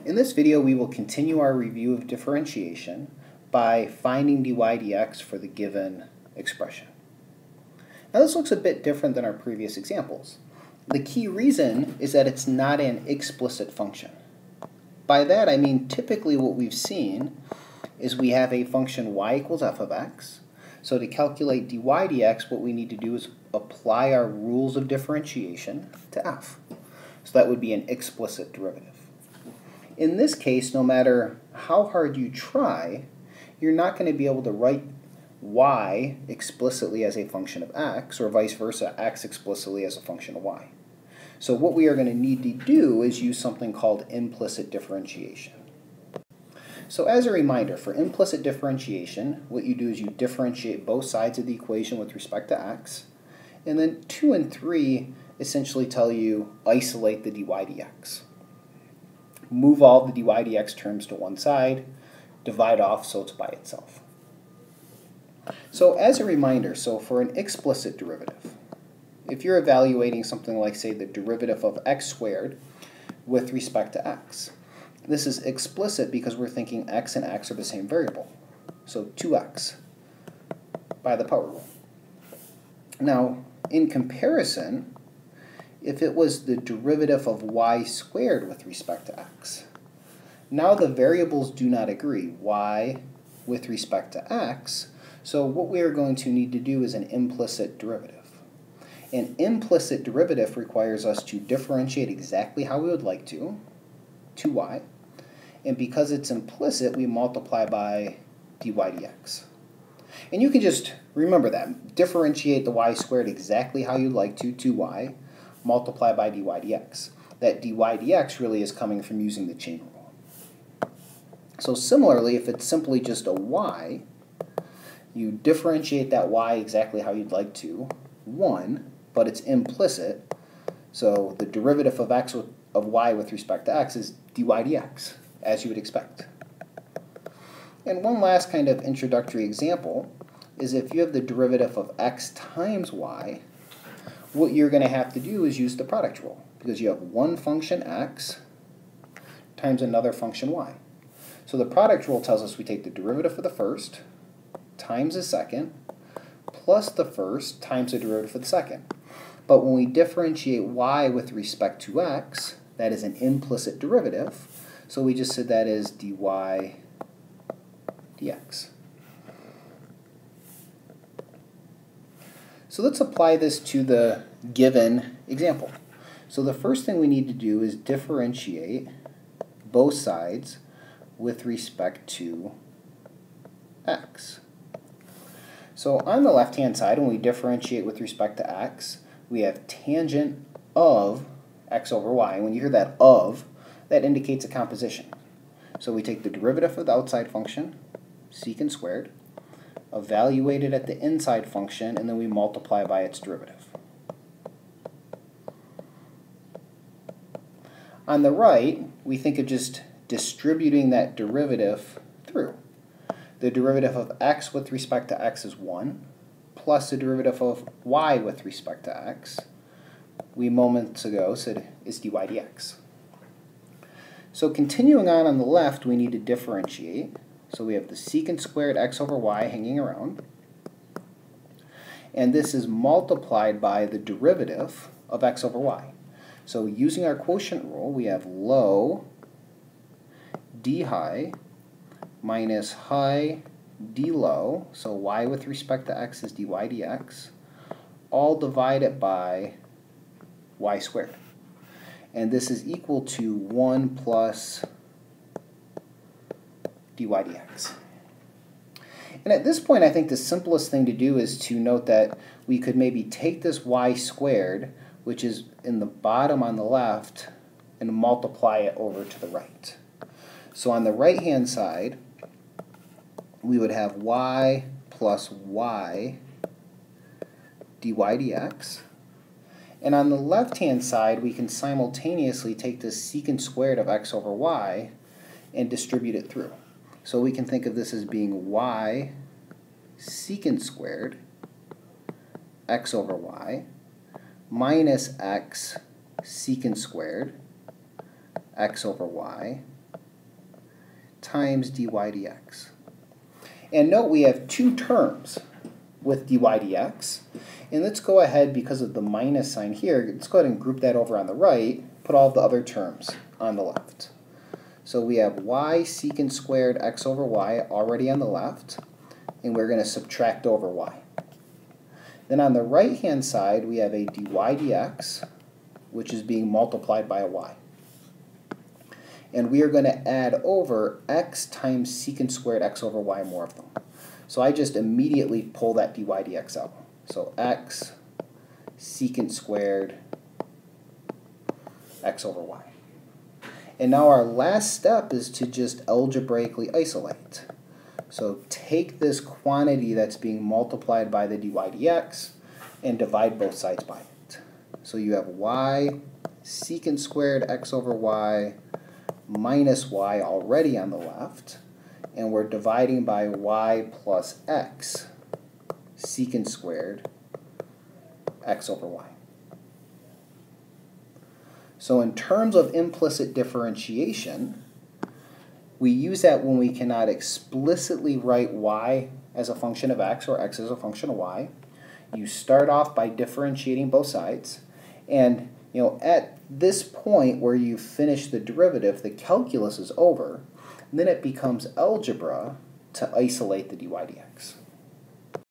In this video, we will continue our review of differentiation by finding dy dx for the given expression. Now this looks a bit different than our previous examples. The key reason is that it's not an explicit function. By that I mean typically what we've seen is we have a function y equals f of x. So to calculate dy dx, what we need to do is apply our rules of differentiation to f. So that would be an explicit derivative. In this case, no matter how hard you try, you're not going to be able to write y explicitly as a function of x, or vice versa, x explicitly as a function of y. So what we are going to need to do is use something called implicit differentiation. So as a reminder, for implicit differentiation, what you do is you differentiate both sides of the equation with respect to x, and then 2 and 3 essentially tell you isolate the dy dx. Move all the dy dx terms to one side, divide off so it's by itself. So as a reminder, so for an explicit derivative, if you're evaluating something like, say, the derivative of x squared with respect to x, this is explicit because we're thinking x and x are the same variable. So 2x by the power rule. Now, in comparison, if it was the derivative of y squared with respect to x, now the variables do not agree, y with respect to x, so what we are going to need to do is an implicit derivative. An implicit derivative requires us to differentiate exactly how we would like to 2y, and because it's implicit, we multiply by dy dx. And you can just remember that. Differentiate the y squared exactly how you'd like to 2y, multiply by dy dx. That dy dx really is coming from using the chain rule. So similarly, if it's simply just a y, you differentiate that y exactly how you'd like to, 1, but it's implicit, so the derivative of y with respect to x is dy dx, as you would expect. And one last kind of introductory example is if you have the derivative of x times y, what you're going to have to do is use the product rule, because you have one function x times another function y. So the product rule tells us we take the derivative of the first times the second plus the first times the derivative of the second. But when we differentiate y with respect to x, that is an implicit derivative, so we just said that is dy dx. So let's apply this to the given example. So the first thing we need to do is differentiate both sides with respect to x. So on the left-hand side, when we differentiate with respect to x, we have tangent of x over y. When you hear that of, that indicates a composition. So we take the derivative of the outside function, secant squared, evaluate it at the inside function, and then we multiply by its derivative. On the right, we think of just distributing that derivative through. The derivative of x with respect to x is 1, plus the derivative of y with respect to x, we moments ago said is dy dx. So continuing on the left, we need to differentiate. So we have the secant squared x over y hanging around, and this is multiplied by the derivative of x over y. So using our quotient rule, we have low d high minus high d low, so y with respect to x is dy dx, all divided by y squared. And this is equal to 1 plus dy dx. And at this point, I think the simplest thing to do is to note that we could maybe take this y squared, which is in the bottom on the left, and multiply it over to the right. So on the right-hand side, we would have y plus y dy dx. And on the left-hand side, we can simultaneously take this secant squared of x over y and distribute it through. So we can think of this as being y secant squared x over y minus x secant squared x over y times dy dx. And note we have two terms with dy dx. And let's go ahead, because of the minus sign here, let's go ahead and group that over on the right, put all the other terms on the left. So we have y secant squared x over y already on the left, and we're going to subtract over y. Then on the right-hand side, we have a dy dx, which is being multiplied by a y. And we are going to add over x times secant squared x over y, more of them. So I just immediately pull that dy dx out. So x secant squared x over y. And now our last step is to just algebraically isolate. So take this quantity that's being multiplied by the dy dx and divide both sides by it. So you have y secant squared x over y minus y already on the left, and we're dividing by y plus x secant squared x over y. So in terms of implicit differentiation, we use that when we cannot explicitly write y as a function of x or x as a function of y. You start off by differentiating both sides, and at this point where you finish the derivative, the calculus is over, and then it becomes algebra to isolate the dy dx.